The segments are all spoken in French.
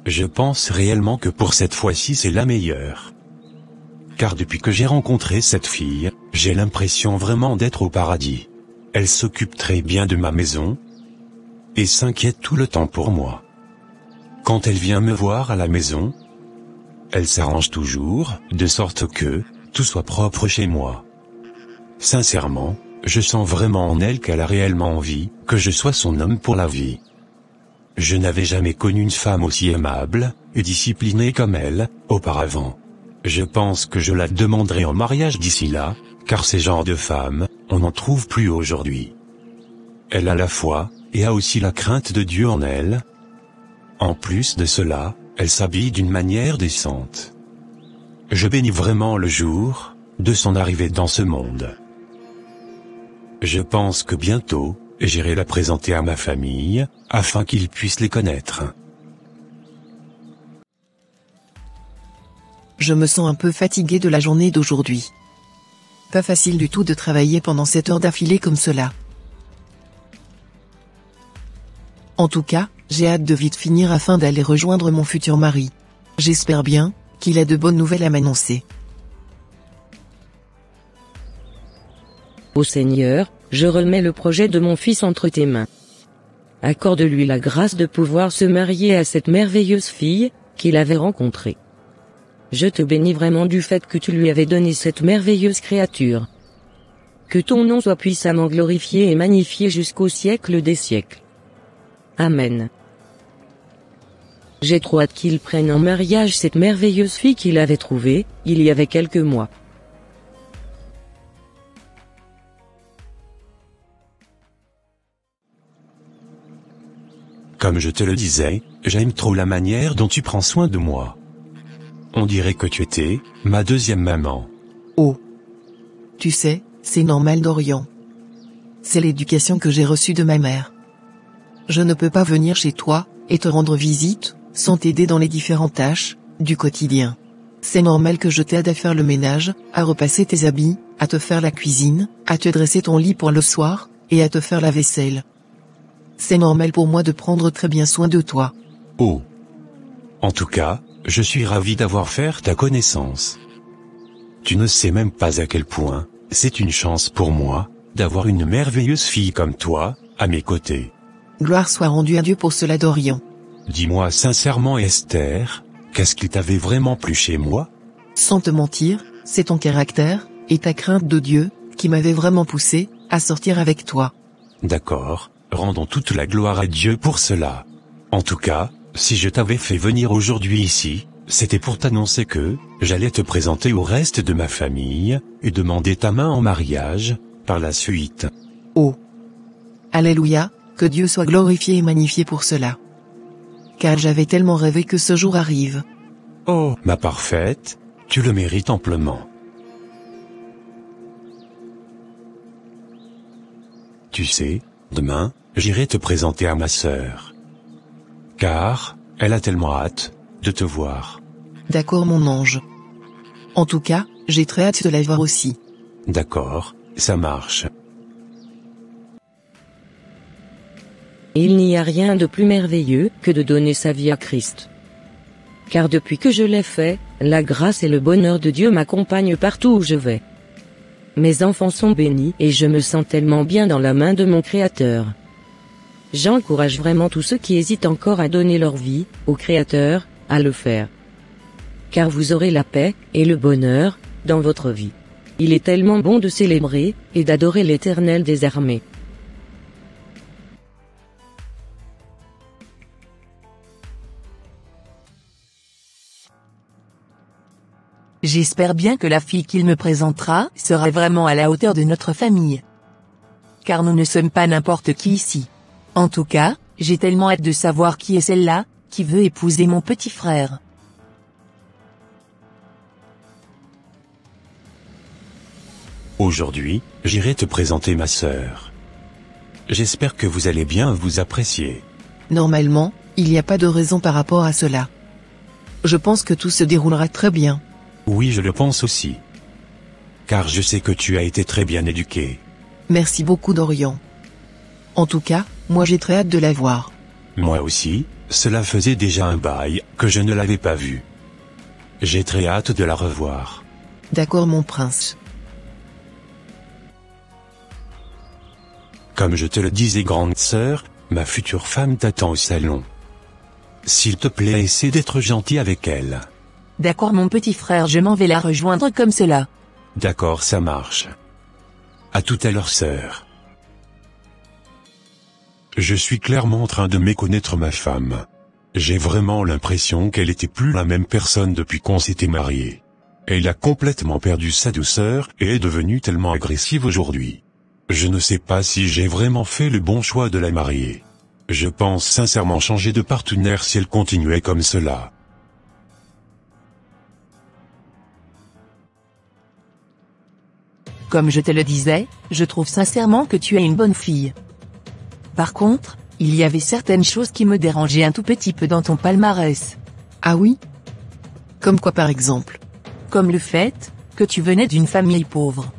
Je pense réellement que pour cette fois-ci c'est la meilleure. Car depuis que j'ai rencontré cette fille, j'ai l'impression vraiment d'être au paradis. Elle s'occupe très bien de ma maison et s'inquiète tout le temps pour moi. Quand elle vient me voir à la maison, elle s'arrange toujours, de sorte que tout soit propre chez moi. Sincèrement, je sens vraiment en elle qu'elle a réellement envie que je sois son homme pour la vie. Je n'avais jamais connu une femme aussi aimable et disciplinée comme elle, auparavant. Je pense que je la demanderai en mariage d'ici là, car ces genres de femmes, on n'en trouve plus aujourd'hui. Elle a la foi, et a aussi la crainte de Dieu en elle. En plus de cela, elle s'habille d'une manière décente. Je bénis vraiment le jour de son arrivée dans ce monde. Je pense que bientôt, j'irai la présenter à ma famille, afin qu'ils puissent les connaître. Je me sens un peu fatigué de la journée d'aujourd'hui. Pas facile du tout de travailler pendant 7 heures d'affilée comme cela. En tout cas, j'ai hâte de vite finir afin d'aller rejoindre mon futur mari. J'espère bien qu'il a de bonnes nouvelles à m'annoncer. Ô Seigneur, je remets le projet de mon fils entre tes mains. Accorde-lui la grâce de pouvoir se marier à cette merveilleuse fille qu'il avait rencontrée. Je te bénis vraiment du fait que tu lui avais donné cette merveilleuse créature. Que ton nom soit puissamment glorifié et magnifié jusqu'au siècle des siècles. Amen. J'ai trop hâte qu'il prenne en mariage cette merveilleuse fille qu'il avait trouvée, il y avait quelques mois. Comme je te le disais, j'aime trop la manière dont tu prends soin de moi. On dirait que tu étais ma deuxième maman. Oh. Tu sais, c'est normal Dorian. C'est l'éducation que j'ai reçue de ma mère. Je ne peux pas venir chez toi et te rendre visite sans t'aider dans les différentes tâches du quotidien. C'est normal que je t'aide à faire le ménage, à repasser tes habits, à te faire la cuisine, à te dresser ton lit pour le soir, et à te faire la vaisselle. C'est normal pour moi de prendre très bien soin de toi. Oh. En tout cas, je suis ravi d'avoir fait ta connaissance. Tu ne sais même pas à quel point c'est une chance pour moi d'avoir une merveilleuse fille comme toi à mes côtés. Gloire soit rendue à Dieu pour cela Dorian. Dis-moi sincèrement Esther, qu'est-ce qui t'avait vraiment plu chez moi? Sans te mentir, c'est ton caractère et ta crainte de Dieu qui m'avaient vraiment poussé à sortir avec toi. D'accord, rendons toute la gloire à Dieu pour cela. En tout cas, si je t'avais fait venir aujourd'hui ici, c'était pour t'annoncer que j'allais te présenter au reste de ma famille et demander ta main en mariage par la suite. Oh. Alléluia, que Dieu soit glorifié et magnifié pour cela. Car j'avais tellement rêvé que ce jour arrive. Oh, ma parfaite, tu le mérites amplement. Tu sais, demain, j'irai te présenter à ma sœur. Car, elle a tellement hâte de te voir. D'accord mon ange. En tout cas, j'ai très hâte de la voir aussi. D'accord, ça marche. Il n'y a rien de plus merveilleux que de donner sa vie à Christ. Car depuis que je l'ai fait, la grâce et le bonheur de Dieu m'accompagnent partout où je vais. Mes enfants sont bénis et je me sens tellement bien dans la main de mon Créateur. J'encourage vraiment tous ceux qui hésitent encore à donner leur vie au Créateur, à le faire. Car vous aurez la paix et le bonheur dans votre vie. Il est tellement bon de célébrer et d'adorer l'Éternel des armées. J'espère bien que la fille qu'il me présentera sera vraiment à la hauteur de notre famille. Car nous ne sommes pas n'importe qui ici. En tout cas, j'ai tellement hâte de savoir qui est celle-là, qui veut épouser mon petit frère. Aujourd'hui, j'irai te présenter ma sœur. J'espère que vous allez bien vous apprécier. Normalement, il n'y a pas de raison par rapport à cela. Je pense que tout se déroulera très bien. Oui, je le pense aussi. Car je sais que tu as été très bien éduqué. Merci beaucoup Dorian. En tout cas, moi j'ai très hâte de la voir. Moi aussi, cela faisait déjà un bail que je ne l'avais pas vue. J'ai très hâte de la revoir. D'accord mon prince. Comme je te le disais grande sœur, ma future femme t'attend au salon. S'il te plaît, essaie d'être gentil avec elle. D'accord mon petit frère, je m'en vais la rejoindre comme cela. D'accord, ça marche. À tout à l'heure sœur. Je suis clairement en train de méconnaître ma femme. J'ai vraiment l'impression qu'elle était plus la même personne depuis qu'on s'était mariés. Elle a complètement perdu sa douceur et est devenue tellement agressive aujourd'hui. Je ne sais pas si j'ai vraiment fait le bon choix de la marier. Je pense sincèrement changer de partenaire si elle continuait comme cela. Comme je te le disais, je trouve sincèrement que tu es une bonne fille. Par contre, il y avait certaines choses qui me dérangeaient un tout petit peu dans ton palmarès. Ah oui? Comme quoi par exemple? Comme le fait que tu venais d'une famille pauvre.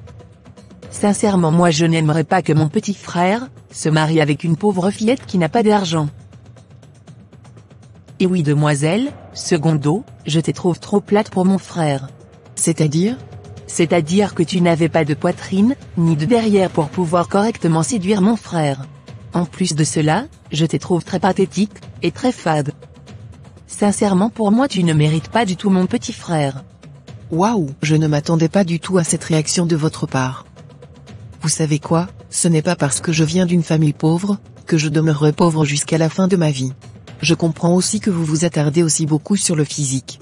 Sincèrement, moi je n'aimerais pas que mon petit frère se marie avec une pauvre fillette qui n'a pas d'argent. Et oui demoiselle, secondo, je te trouve trop plate pour mon frère. C'est-à-dire? C'est-à-dire que tu n'avais pas de poitrine, ni de derrière pour pouvoir correctement séduire mon frère. En plus de cela, je te trouve très pathétique, et très fade. Sincèrement pour moi tu ne mérites pas du tout mon petit frère. Waouh, je ne m'attendais pas du tout à cette réaction de votre part. Vous savez quoi, ce n'est pas parce que je viens d'une famille pauvre, que je demeurerai pauvre jusqu'à la fin de ma vie. Je comprends aussi que vous vous attardez aussi beaucoup sur le physique.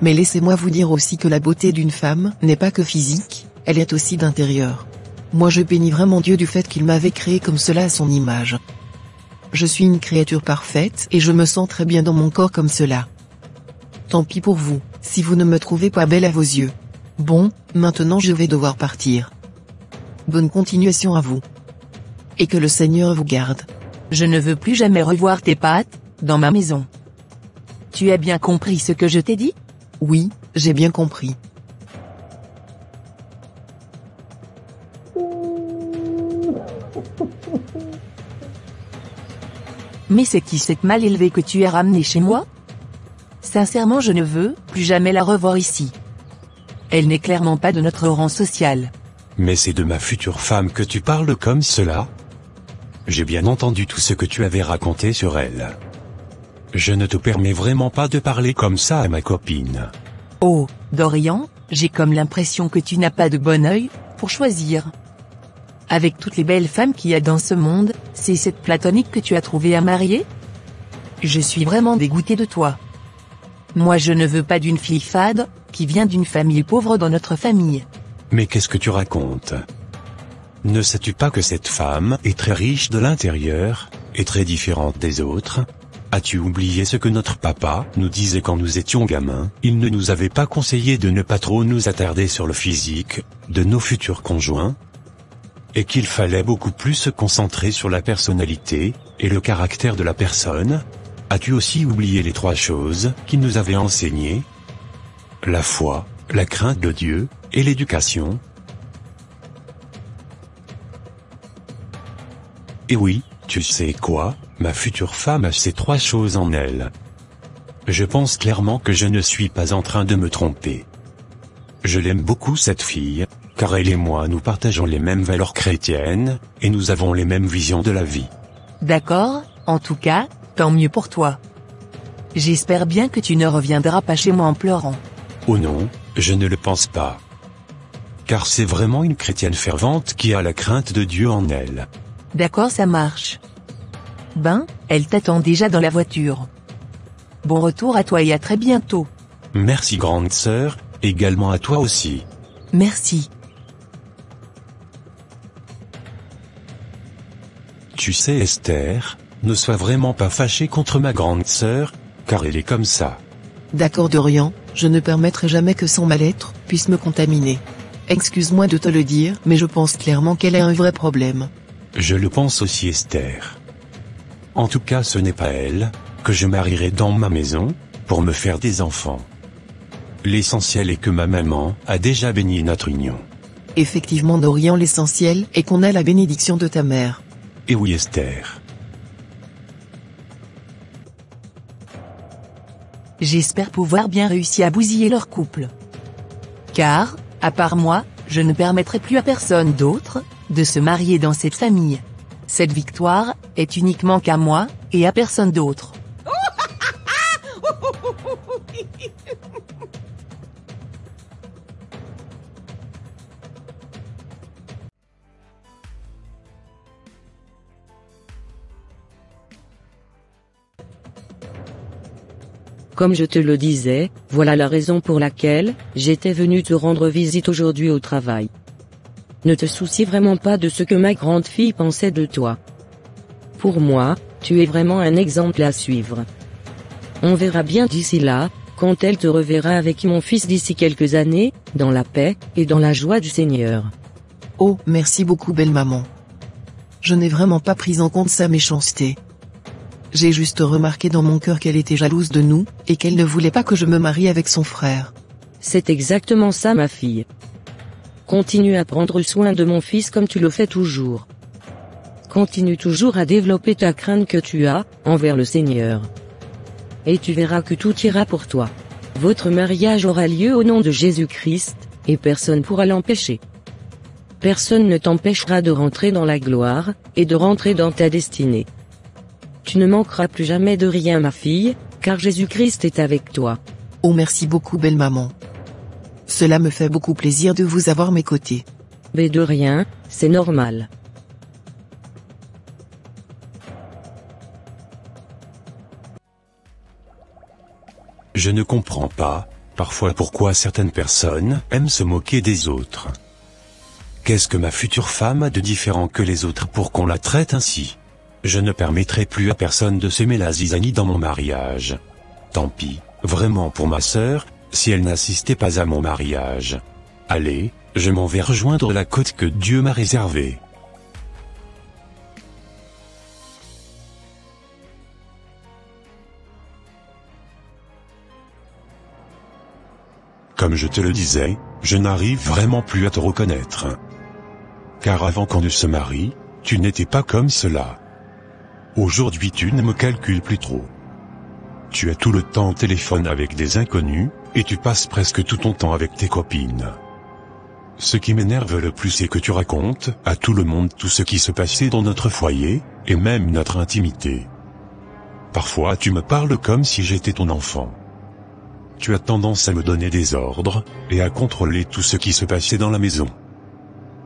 Mais laissez-moi vous dire aussi que la beauté d'une femme n'est pas que physique, elle est aussi d'intérieur. Moi je bénis vraiment Dieu du fait qu'il m'avait créé comme cela à son image. Je suis une créature parfaite et je me sens très bien dans mon corps comme cela. Tant pis pour vous, si vous ne me trouvez pas belle à vos yeux. Bon, maintenant je vais devoir partir. Bonne continuation à vous. Et que le Seigneur vous garde. Je ne veux plus jamais revoir tes pattes dans ma maison. Tu as bien compris ce que je t'ai dit? Oui, j'ai bien compris. Mais c'est qui cette mal élevée que tu as ramenée chez moi? Sincèrement je ne veux plus jamais la revoir ici. Elle n'est clairement pas de notre rang social. Mais c'est de ma future femme que tu parles comme cela? J'ai bien entendu tout ce que tu avais raconté sur elle. Je ne te permets vraiment pas de parler comme ça à ma copine. Oh, Dorian, j'ai comme l'impression que tu n'as pas de bon œil pour choisir. Avec toutes les belles femmes qu'il y a dans ce monde, c'est cette platonique que tu as trouvée à marier? Je suis vraiment dégoûté de toi. Moi je ne veux pas d'une fille fade, qui vient d'une famille pauvre dans notre famille. Mais qu'est-ce que tu racontes? Ne sais-tu pas que cette femme est très riche de l'intérieur, et très différente des autres? As-tu oublié ce que notre papa nous disait quand nous étions gamins? Il ne nous avait pas conseillé de ne pas trop nous attarder sur le physique de nos futurs conjoints, et qu'il fallait beaucoup plus se concentrer sur la personnalité et le caractère de la personne? As-tu aussi oublié les 3 choses qu'il nous avait enseignées? La foi, la crainte de Dieu, et l'éducation? Et oui, tu sais quoi, ma future femme a ces 3 choses en elle. Je pense clairement que je ne suis pas en train de me tromper. Je l'aime beaucoup cette fille, car elle et moi nous partageons les mêmes valeurs chrétiennes, et nous avons les mêmes visions de la vie. D'accord, en tout cas, tant mieux pour toi. J'espère bien que tu ne reviendras pas chez moi en pleurant. Oh non, je ne le pense pas. Car c'est vraiment une chrétienne fervente qui a la crainte de Dieu en elle. D'accord, ça marche. Ben, elle t'attend déjà dans la voiture. Bon retour à toi et à très bientôt. Merci grande sœur, également à toi aussi. Merci. Tu sais Esther, ne sois vraiment pas fâchée contre ma grande sœur, car elle est comme ça. D'accord Dorian, je ne permettrai jamais que son mal-être puisse me contaminer. Excuse-moi de te le dire, mais je pense clairement qu'elle a un vrai problème. Je le pense aussi Esther. En tout cas ce n'est pas elle, que je marierai dans ma maison, pour me faire des enfants. L'essentiel est que ma maman a déjà béni notre union. Effectivement Dorian, l'essentiel est qu'on a la bénédiction de ta mère. Et oui Esther. J'espère pouvoir bien réussir à bousiller leur couple. Car, à part moi, je ne permettrai plus à personne d'autre de se marier dans cette famille. Cette victoire est uniquement qu'à moi, et à personne d'autre. Comme je te le disais, voilà la raison pour laquelle j'étais venu te rendre visite aujourd'hui au travail. Ne te soucie vraiment pas de ce que ma grande fille pensait de toi. Pour moi, tu es vraiment un exemple à suivre. On verra bien d'ici là, quand elle te reverra avec mon fils d'ici quelques années, dans la paix et dans la joie du Seigneur. Oh, merci beaucoup belle maman. Je n'ai vraiment pas pris en compte sa méchanceté. J'ai juste remarqué dans mon cœur qu'elle était jalouse de nous, et qu'elle ne voulait pas que je me marie avec son frère. C'est exactement ça ma fille. Continue à prendre soin de mon fils comme tu le fais toujours. Continue toujours à développer ta crainte que tu as, envers le Seigneur. Et tu verras que tout ira pour toi. Votre mariage aura lieu au nom de Jésus-Christ, et personne ne pourra l'empêcher. Personne ne t'empêchera de rentrer dans la gloire, et de rentrer dans ta destinée. Tu ne manqueras plus jamais de rien ma fille, car Jésus-Christ est avec toi. Oh merci beaucoup belle maman. Cela me fait beaucoup plaisir de vous avoir à mes côtés. Mais de rien, c'est normal. Je ne comprends pas, parfois pourquoi certaines personnes aiment se moquer des autres. Qu'est-ce que ma future femme a de différent que les autres pour qu'on la traite ainsi ? Je ne permettrai plus à personne de semer la zizanie dans mon mariage. Tant pis, vraiment pour ma sœur, si elle n'assistait pas à mon mariage. Allez, je m'en vais rejoindre la côte que Dieu m'a réservée. Comme je te le disais, je n'arrive vraiment plus à te reconnaître. Car avant qu'on ne se marie, tu n'étais pas comme cela. Aujourd'hui tu ne me calcules plus trop. Tu as tout le temps au téléphone avec des inconnus, et tu passes presque tout ton temps avec tes copines. Ce qui m'énerve le plus c'est que tu racontes à tout le monde tout ce qui se passait dans notre foyer, et même notre intimité. Parfois tu me parles comme si j'étais ton enfant. Tu as tendance à me donner des ordres, et à contrôler tout ce qui se passait dans la maison.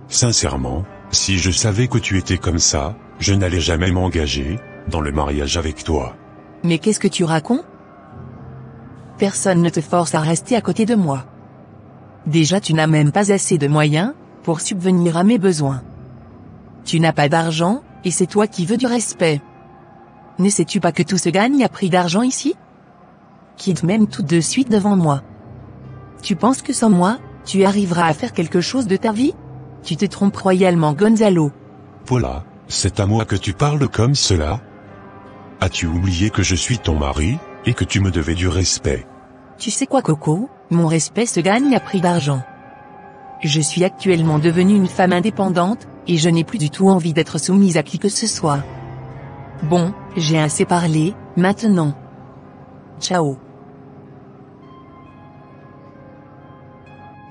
Sincèrement, si je savais que tu étais comme ça, je n'allais jamais m'engager dans le mariage avec toi. Mais qu'est-ce que tu racontes? Personne ne te force à rester à côté de moi. Déjà tu n'as même pas assez de moyens pour subvenir à mes besoins. Tu n'as pas d'argent, et c'est toi qui veux du respect. Ne sais-tu pas que tout se gagne à prix d'argent ici? Quitte même tout de suite devant moi. Tu penses que sans moi, tu arriveras à faire quelque chose de ta vie? Tu te trompes royalement Gonzalo. Paula, c'est à moi que tu parles comme cela? As-tu oublié que je suis ton mari, et que tu me devais du respect? Tu sais quoi Coco, mon respect se gagne à prix d'argent. Je suis actuellement devenue une femme indépendante, et je n'ai plus du tout envie d'être soumise à qui que ce soit. Bon, j'ai assez parlé, maintenant. Ciao.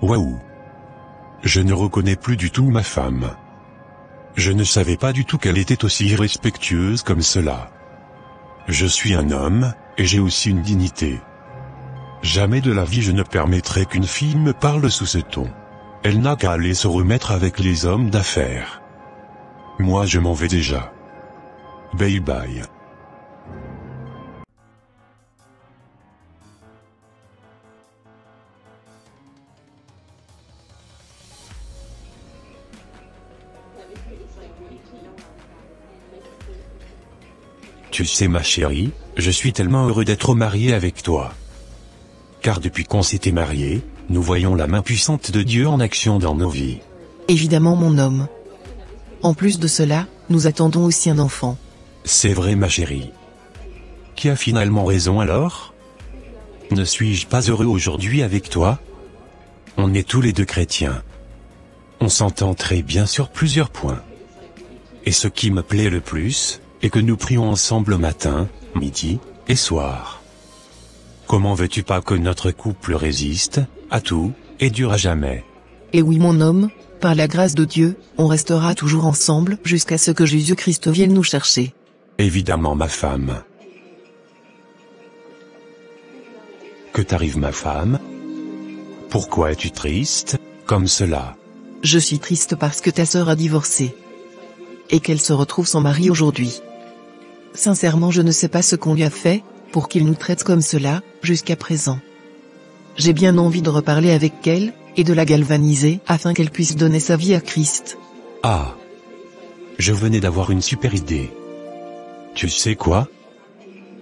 Waouh! Je ne reconnais plus du tout ma femme. Je ne savais pas du tout qu'elle était aussi irrespectueuse comme cela. Je suis un homme, et j'ai aussi une dignité. Jamais de la vie je ne permettrai qu'une fille me parle sous ce ton. Elle n'a qu'à aller se remettre avec les hommes d'affaires. Moi je m'en vais déjà. Bye bye. Tu sais ma chérie, je suis tellement heureux d'être marié avec toi. Car depuis qu'on s'était mariés, nous voyons la main puissante de Dieu en action dans nos vies. Évidemment mon homme. En plus de cela, nous attendons aussi un enfant. C'est vrai ma chérie. Qui a finalement raison alors? Ne suis-je pas heureux aujourd'hui avec toi? On est tous les deux chrétiens. On s'entend très bien sur plusieurs points. Et ce qui me plaît le plus, est que nous prions ensemble matin, midi, et soir. Comment veux-tu pas que notre couple résiste à tout, et dure à jamais? Et oui mon homme, par la grâce de Dieu, on restera toujours ensemble jusqu'à ce que Jésus-Christ vienne nous chercher. Évidemment ma femme. Que t'arrive ma femme? Pourquoi es-tu triste, comme cela? Je suis triste parce que ta sœur a divorcé. Et qu'elle se retrouve sans mari aujourd'hui. Sincèrement je ne sais pas ce qu'on lui a fait, pour qu'il nous traite comme cela, jusqu'à présent. J'ai bien envie de reparler avec elle, et de la galvaniser afin qu'elle puisse donner sa vie à Christ. Ah! Je venais d'avoir une super idée. Tu sais quoi?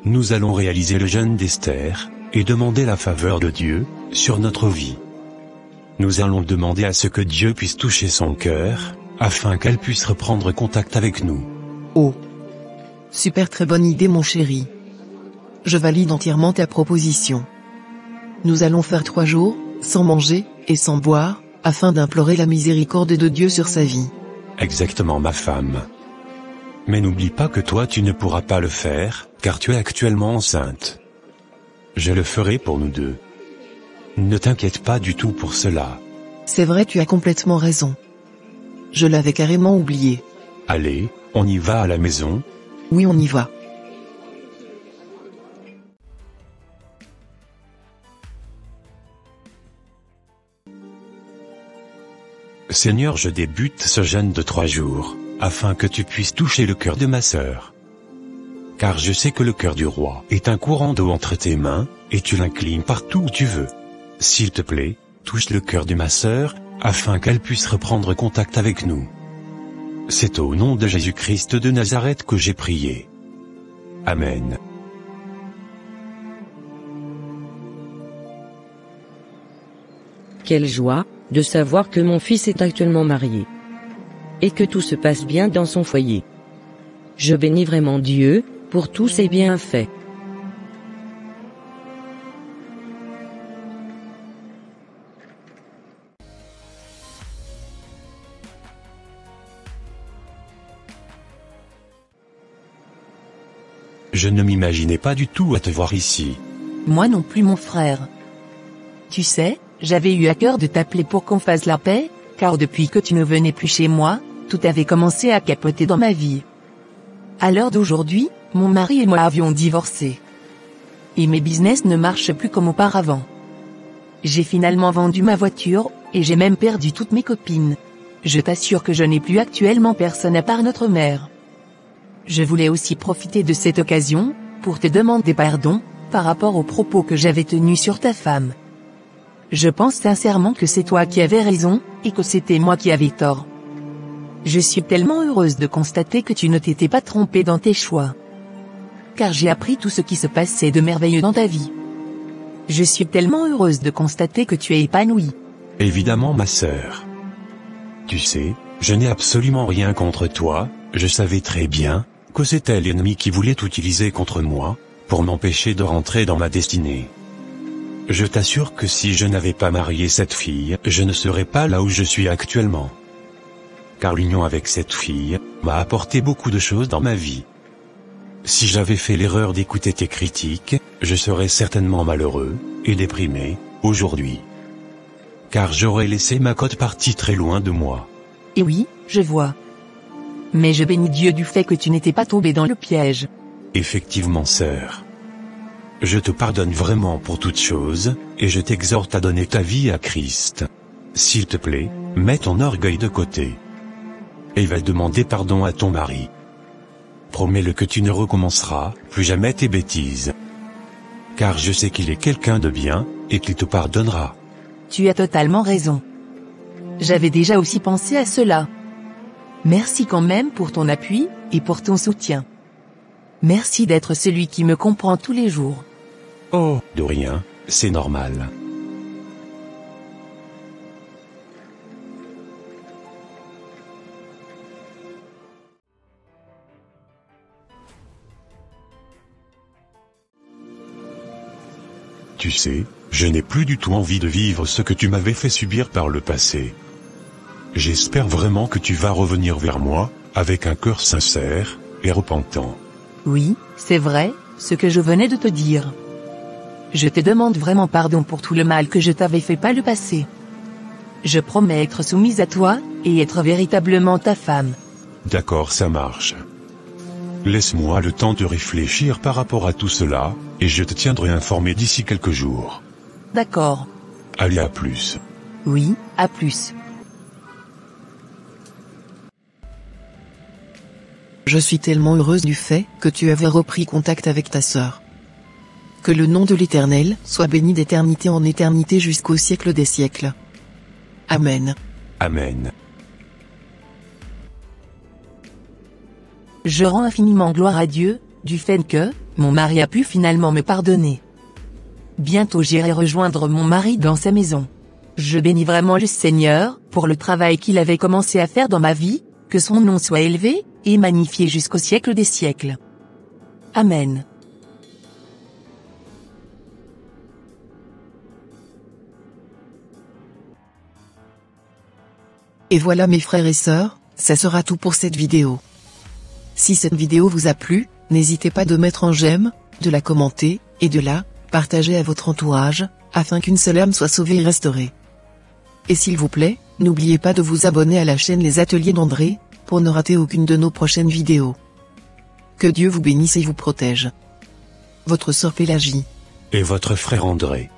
Nous allons réaliser le jeûne d'Esther, et demander la faveur de Dieu, sur notre vie. Nous allons demander à ce que Dieu puisse toucher son cœur, afin qu'elle puisse reprendre contact avec nous. Oh! Super très bonne idée mon chéri. Je valide entièrement ta proposition. Nous allons faire 3 jours, sans manger, et sans boire, afin d'implorer la miséricorde de Dieu sur sa vie. Exactement ma femme. Mais n'oublie pas que toi tu ne pourras pas le faire, car tu es actuellement enceinte. Je le ferai pour nous deux. Ne t'inquiète pas du tout pour cela. C'est vrai tu as complètement raison. Je l'avais carrément oublié. Allez, on y va à la maison? Oui on y va. Seigneur, je débute ce jeûne de 3 jours, afin que tu puisses toucher le cœur de ma sœur. Car je sais que le cœur du roi est un courant d'eau entre tes mains, et tu l'inclines partout où tu veux. S'il te plaît, touche le cœur de ma sœur, afin qu'elle puisse reprendre contact avec nous. C'est au nom de Jésus-Christ de Nazareth que j'ai prié. Amen. Quelle joie de savoir que mon fils est actuellement marié. Et que tout se passe bien dans son foyer. Je bénis vraiment Dieu pour tous ses bienfaits. Je ne m'imaginais pas du tout à te voir ici. Moi non plus mon frère. Tu sais, j'avais eu à cœur de t'appeler pour qu'on fasse la paix, car depuis que tu ne venais plus chez moi, tout avait commencé à capoter dans ma vie. À l'heure d'aujourd'hui, mon mari et moi avions divorcé. Et mes business ne marchent plus comme auparavant. J'ai finalement vendu ma voiture, et j'ai même perdu toutes mes copines. Je t'assure que je n'ai plus actuellement personne à part notre mère. Je voulais aussi profiter de cette occasion, pour te demander pardon, par rapport aux propos que j'avais tenus sur ta femme. Je pense sincèrement que c'est toi qui avais raison, et que c'était moi qui avais tort. Je suis tellement heureuse de constater que tu ne t'étais pas trompée dans tes choix. Car j'ai appris tout ce qui se passait de merveilleux dans ta vie. Je suis tellement heureuse de constater que tu es épanouie. Évidemment ma sœur. Tu sais, je n'ai absolument rien contre toi, je savais très bien que c'était l'ennemi qui voulait t'utiliser contre moi, pour m'empêcher de rentrer dans ma destinée. Je t'assure que si je n'avais pas marié cette fille, je ne serais pas là où je suis actuellement. Car l'union avec cette fille m'a apporté beaucoup de choses dans ma vie. Si j'avais fait l'erreur d'écouter tes critiques, je serais certainement malheureux et déprimé aujourd'hui. Car j'aurais laissé ma cote partie très loin de moi. Et oui, je vois. Mais je bénis Dieu du fait que tu n'étais pas tombé dans le piège. Effectivement, sœur. Je te pardonne vraiment pour toutes choses, et je t'exhorte à donner ta vie à Christ. S'il te plaît, mets ton orgueil de côté. Et va demander pardon à ton mari. Promets-le que tu ne recommenceras plus jamais tes bêtises. Car je sais qu'il est quelqu'un de bien, et qu'il te pardonnera. Tu as totalement raison. J'avais déjà aussi pensé à cela. Merci quand même pour ton appui, et pour ton soutien. Merci d'être celui qui me comprend tous les jours. Oh, de rien, c'est normal. Tu sais, je n'ai plus du tout envie de vivre ce que tu m'avais fait subir par le passé. J'espère vraiment que tu vas revenir vers moi, avec un cœur sincère et repentant. Oui, c'est vrai, ce que je venais de te dire. Je te demande vraiment pardon pour tout le mal que je t'avais fait par le passé. Je promets être soumise à toi, et être véritablement ta femme. D'accord, ça marche. Laisse-moi le temps de réfléchir par rapport à tout cela, et je te tiendrai informé d'ici quelques jours. D'accord. Allez, à plus. Oui, à plus. Je suis tellement heureuse du fait que tu avais repris contact avec ta sœur. Que le nom de l'Éternel soit béni d'éternité en éternité jusqu'au siècle des siècles. Amen. Amen. Je rends infiniment gloire à Dieu, du fait que, mon mari a pu finalement me pardonner. Bientôt j'irai rejoindre mon mari dans sa maison. Je bénis vraiment le Seigneur, pour le travail qu'il avait commencé à faire dans ma vie, que son nom soit élevé, et magnifié jusqu'au siècle des siècles. Amen. Et voilà mes frères et sœurs, ça sera tout pour cette vidéo. Si cette vidéo vous a plu, n'hésitez pas de mettre un j'aime, de la commenter, et de la partager à votre entourage, afin qu'une seule âme soit sauvée et restaurée. Et s'il vous plaît, n'oubliez pas de vous abonner à la chaîne Les Ateliers d'André, pour ne rater aucune de nos prochaines vidéos. Que Dieu vous bénisse et vous protège. Votre sœur Pélagie. Et votre frère André.